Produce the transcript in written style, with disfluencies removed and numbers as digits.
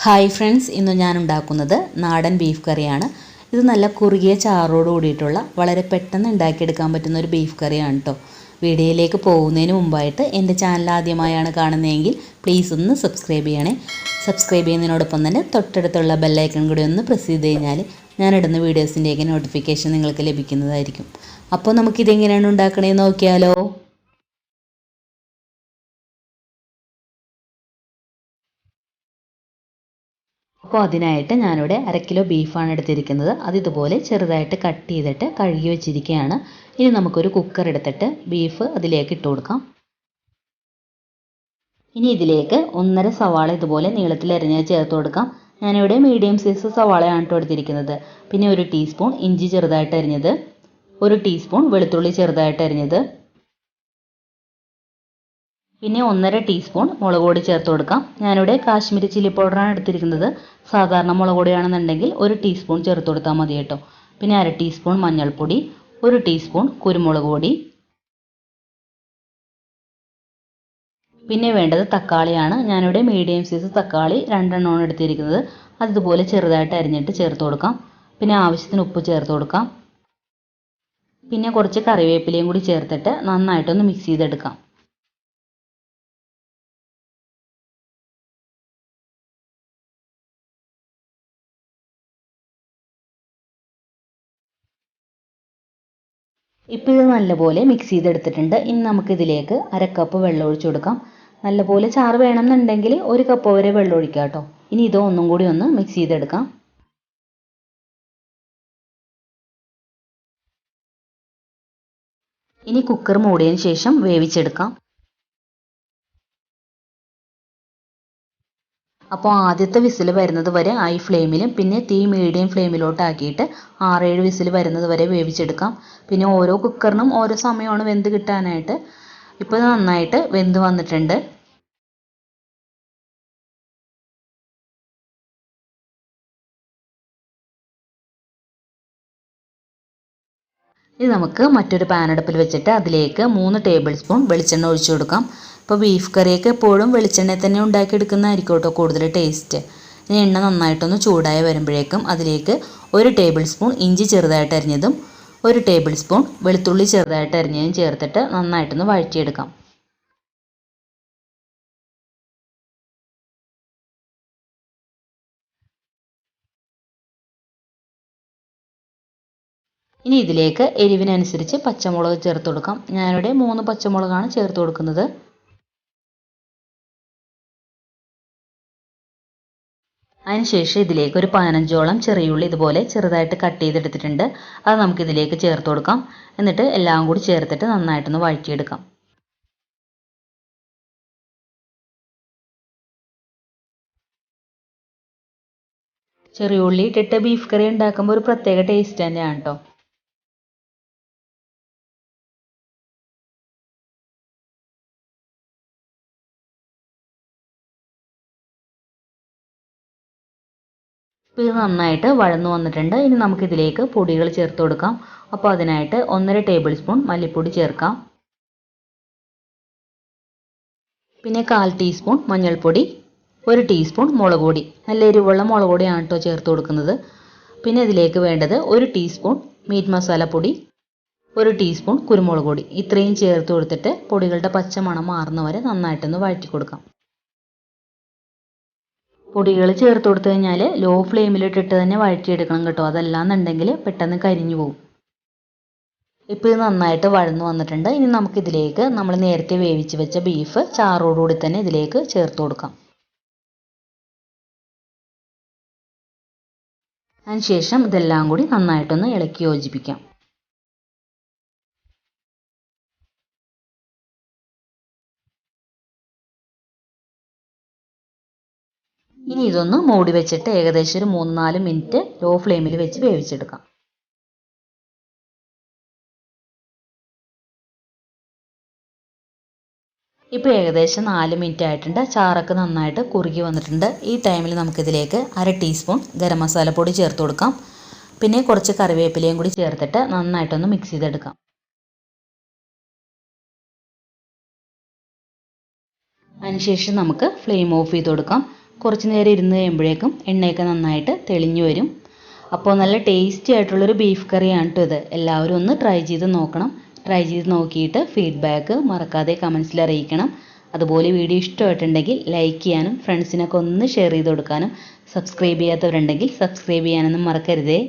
Hi friends, ഇന്ന് ഞാൻ ഉണ്ടാക്കുന്നത് നാടൻ ബീഫ് കറിയാണ്. ഇത് നല്ല കുറുകിയ ചാറോട് കൂടിയിട്ടുള്ള വളരെ പെട്ടെന്ന് ഉണ്ടാക്കിയെടുക്കാൻ പറ്റുന്ന ഒരു ബീഫ് കറിയാണ് കേട്ടോ. വീഡിയോയിലേക്ക് പോകുന്നതിന് മുമ്പായിട്ട് എൻ്റെ ചാനൽ ആദ്യമായാണ് കാണുന്നതെങ്കിൽ പ്ലീസ് ഒന്ന് സബ്സ്ക്രൈബ് ചെയ്യണേ. സബ്സ്ക്രൈബ് ചെയ്യുന്നതിനോടൊപ്പം തന്നെ തൊട്ടടുത്തുള്ള ബെല്ലൈക്കൺ കൂടി ഒന്ന് പ്രസ് ചെയ്ത് കഴിഞ്ഞാൽ ഞാനിടുന്ന വീഡിയോസിൻ്റെയൊക്കെ നോട്ടിഫിക്കേഷൻ നിങ്ങൾക്ക് ലഭിക്കുന്നതായിരിക്കും. അപ്പോൾ നമുക്കിതെങ്ങനെയാണ് ഉണ്ടാക്കണേന്ന് നോക്കിയാലോ. അപ്പോൾ അതിനായിട്ട് ഞാനിവിടെ 1/2 കിലോ ബീഫാണ് എടുത്തിരിക്കുന്നത്. അതിതുപോലെ ചെറുതായിട്ട് കട്ട് ചെയ്തിട്ട് കഴുകി വെച്ചിരിക്കുകയാണ്. ഇനി നമുക്കൊരു കുക്കർ എടുത്തിട്ട് ബീഫ് അതിലേക്ക് ഇട്ട് കൊടുക്കാം. ഇനി ഇതിലേക്ക് 1.5 സവാള ഇതുപോലെ നീളത്തിൽ അരിഞ്ഞത് ചേർത്ത് കൊടുക്കാം. ഞാനിവിടെ മീഡിയം സൈസ് സവാളയാണ് കേട്ടോ എടുത്തിരിക്കുന്നത്. പിന്നെ 1 ടീസ്പൂൺ ഇഞ്ചി ചെറുതായിട്ട് അരിഞ്ഞത്, 1 ടീസ്പൂൺ വെളുത്തുള്ളി ചെറുതായിട്ട് അരിഞ്ഞത്, പിന്നെ 1.5 ടീസ്പൂൺ മുളക് പൊടി ചേർത്ത് കൊടുക്കാം. ഞാനിവിടെ കാശ്മീരി ചില്ലി പൗഡറാണ് എടുത്തിരിക്കുന്നത്. സാധാരണ മുളക് പൊടിയാണെന്നുണ്ടെങ്കിൽ 1 ടീസ്പൂൺ ചേർത്ത് കൊടുത്താൽ മതി കേട്ടോ. പിന്നെ 1/2 ടീസ്പൂൺ മഞ്ഞൾപ്പൊടി, 1 ടീസ്പൂൺ കുരുമുളക് പൊടി. പിന്നെ വേണ്ടത് തക്കാളിയാണ്. ഞാനിവിടെ മീഡിയം സൈസ് തക്കാളി 2 എണ്ണമാണ് എടുത്തിരിക്കുന്നത്. അതുപോലെ ചെറുതായിട്ട് അരിഞ്ഞിട്ട് ചേർത്ത് കൊടുക്കാം. പിന്നെ ആവശ്യത്തിന് ഉപ്പ് ചേർത്ത് കൊടുക്കാം. പിന്നെ കുറച്ച് കറിവേപ്പിലയും കൂടി ചേർത്തിട്ട് നന്നായിട്ടൊന്ന് മിക്സ് ചെയ്തെടുക്കാം. ഇപ്പോൾ ഇത് നല്ലപോലെ മിക്സ് ചെയ്തെടുത്തിട്ടുണ്ട്. ഇനി നമുക്കിതിലേക്ക് 1/2 കപ്പ് വെള്ളം ഒഴിച്ചു കൊടുക്കാം. നല്ലപോലെ ചാറ് വേണമെന്നുണ്ടെങ്കിൽ 1 കപ്പ് വരെ വെള്ളം ഒഴിക്കാം കേട്ടോ. ഇനി ഇത് ഒന്നും കൂടി ഒന്ന് മിക്സ് ചെയ്തെടുക്കാം. ഇനി കുക്കർ മൂടിയതിന് ശേഷം വേവിച്ചെടുക്കാം. അപ്പോൾ ആദ്യത്തെ വിസിൽ വരുന്നത് വരെ ഹൈ ഫ്ലെയിമിലും പിന്നെ തീ മീഡിയം ഫ്ലെയിമിലോട്ട് ആക്കിയിട്ട് 6-7 വിസിൽ വരുന്നത് വരെ വേവിച്ചെടുക്കാം. പിന്നെ ഓരോ കുക്കറിനും ഓരോ സമയമാണ് വെന്ത് കിട്ടാനായിട്ട്. ഇപ്പോൾ നന്നായിട്ട് വെന്ത് വന്നിട്ടുണ്ട്. ഇനി നമുക്ക് മറ്റൊരു പാൻ അടുപ്പിൽ വെച്ചിട്ട് അതിലേക്ക് 3 ടേബിൾ സ്പൂൺ വെളിച്ചെണ്ണ ഒഴിച്ചു കൊടുക്കാം. ഇപ്പോൾ ബീഫ് കറിയൊക്കെ എപ്പോഴും വെളിച്ചെണ്ണയിൽ തന്നെ ഉണ്ടാക്കിയെടുക്കുന്നതായിരിക്കും കേട്ടോ കൂടുതൽ ടേസ്റ്റ്. ഇനി എണ്ണ നന്നായിട്ടൊന്ന് ചൂടായി വരുമ്പോഴേക്കും അതിലേക്ക് 1 ടേബിൾ സ്പൂൺ ഇഞ്ചി ചെറുതായിട്ട് അരിഞ്ഞതും 1 ടേബിൾ സ്പൂൺ വെളുത്തുള്ളി ചെറുതായിട്ട് അരിഞ്ഞതും ചേർത്തിട്ട് നന്നായിട്ടൊന്ന് വഴറ്റിയെടുക്കാം. ഇനി ഇതിലേക്ക് എരിവിനനുസരിച്ച് പച്ചമുളക് ചേർത്ത് കൊടുക്കാം. ഞാനിവിടെ 3 പച്ചമുളകാണ് ചേർത്ത് കൊടുക്കുന്നത്. അതിനുശേഷം ഇതിലേക്ക് ഒരു 15ഓളം ചെറിയുള്ളി ഇതുപോലെ ചെറുതായിട്ട് കട്ട് ചെയ്തെടുത്തിട്ടുണ്ട്. അത് നമുക്കിതിലേക്ക് ചേർത്ത് കൊടുക്കാം. എന്നിട്ട് എല്ലാം കൂടി ചേർത്തിട്ട് നന്നായിട്ടൊന്ന് വഴറ്റിയെടുക്കാം. ചെറിയുള്ളി ഇട്ടിട്ട് ബീഫ് കറി ഉണ്ടാക്കുമ്പോൾ ഒരു പ്രത്യേക ടേസ്റ്റ് തന്നെയാണ് കേട്ടോ. ഇത് നന്നായിട്ട് വഴന്നു വന്നിട്ടുണ്ട്. ഇനി നമുക്കിതിലേക്ക് പൊടികൾ ചേർത്ത് കൊടുക്കാം. അപ്പോൾ അതിനായിട്ട് 1.5 ടേബിൾ സ്പൂൺ മല്ലിപ്പൊടി ചേർക്കാം. പിന്നെ 1/4 ടീസ്പൂൺ മഞ്ഞൾപ്പൊടി, 1 ടീസ്പൂൺ മുളക് പൊടി. നല്ല എരിവുള്ള മുളക് പൊടിയാണ് കേട്ടോ ചേർത്ത് കൊടുക്കുന്നത്. പിന്നെ ഇതിലേക്ക് വേണ്ടത് 1 ടീസ്പൂൺ മീറ്റ് മസാലപ്പൊടി, 1 ടീസ്പൂൺ കുരുമുളക് പൊടി. ഇത്രയും ചേർത്ത് കൊടുത്തിട്ട് പൊടികളുടെ പച്ചമണം മാറുന്നവരെ നന്നായിട്ടൊന്ന് വഴറ്റി കൊടുക്കാം. പൊടികൾ ചേർത്ത് കൊടുത്തു കഴിഞ്ഞാൽ ലോ ഫ്ലെയിമിലിട്ടിട്ട് തന്നെ വഴറ്റിയെടുക്കണം കേട്ടോ. അതല്ലാന്നുണ്ടെങ്കിൽ പെട്ടെന്ന് കരിഞ്ഞു പോകും. ഇപ്പോൾ ഇത് നന്നായിട്ട് വഴന്നു വന്നിട്ടുണ്ട്. ഇനി നമുക്കിതിലേക്ക് നമ്മൾ നേരത്തെ വേവിച്ച് വെച്ച ബീഫ് ചാറോടുകൂടി തന്നെ ഇതിലേക്ക് ചേർത്ത് കൊടുക്കാം. അതിനുശേഷം ഇതെല്ലാം കൂടി നന്നായിട്ടൊന്ന് ഇളക്കി യോജിപ്പിക്കാം. ഇനി ഇതൊന്ന് മൂടി വെച്ചിട്ട് ഏകദേശം ഒരു 3-4 മിനിറ്റ് ലോ ഫ്ലെയിമിൽ വെച്ച് വേവിച്ചെടുക്കാം. ഇപ്പോൾ ഏകദേശം 4 മിനിറ്റ് ആയിട്ടുണ്ട്. ചാറൊക്കെ നന്നായിട്ട് കുറുകി വന്നിട്ടുണ്ട്. ഈ ടൈമിൽ നമുക്കിതിലേക്ക് 1/2 ടീസ്പൂൺ ഗരം മസാലപ്പൊടി ചേർത്ത് കൊടുക്കാം. പിന്നെ കുറച്ച് കറിവേപ്പിലയും കൂടി ചേർത്തിട്ട് നന്നായിട്ടൊന്ന് മിക്സ് ചെയ്തെടുക്കാം. അതിനുശേഷം നമുക്ക് ഫ്ലെയിം ഓഫ് ചെയ്ത് കൊടുക്കാം. കുറച്ച് നേരം ഇരുന്ന് കഴിയുമ്പോഴേക്കും എണ്ണയൊക്കെ നന്നായിട്ട് തെളിഞ്ഞു വരും. അപ്പോൾ നല്ല ടേസ്റ്റി ആയിട്ടുള്ളൊരു ബീഫ് കറിയാണ് കേട്ടോ ഇത്. എല്ലാവരും ഒന്ന് ട്രൈ ചെയ്ത് നോക്കണം. ട്രൈ ചെയ്ത് നോക്കിയിട്ട് ഫീഡ്ബാക്ക് മറക്കാതെ കമൻസിൽ അറിയിക്കണം. അതുപോലെ വീഡിയോ ഇഷ്ടമായിട്ടുണ്ടെങ്കിൽ ലൈക്ക് ചെയ്യാനും ഫ്രണ്ട്സിനൊക്കെ ഒന്ന് ഷെയർ ചെയ്ത് കൊടുക്കാനും സബ്സ്ക്രൈബ് ചെയ്യാത്തവരുണ്ടെങ്കിൽ സബ്സ്ക്രൈബ് ചെയ്യാനൊന്നും മറക്കരുതേ.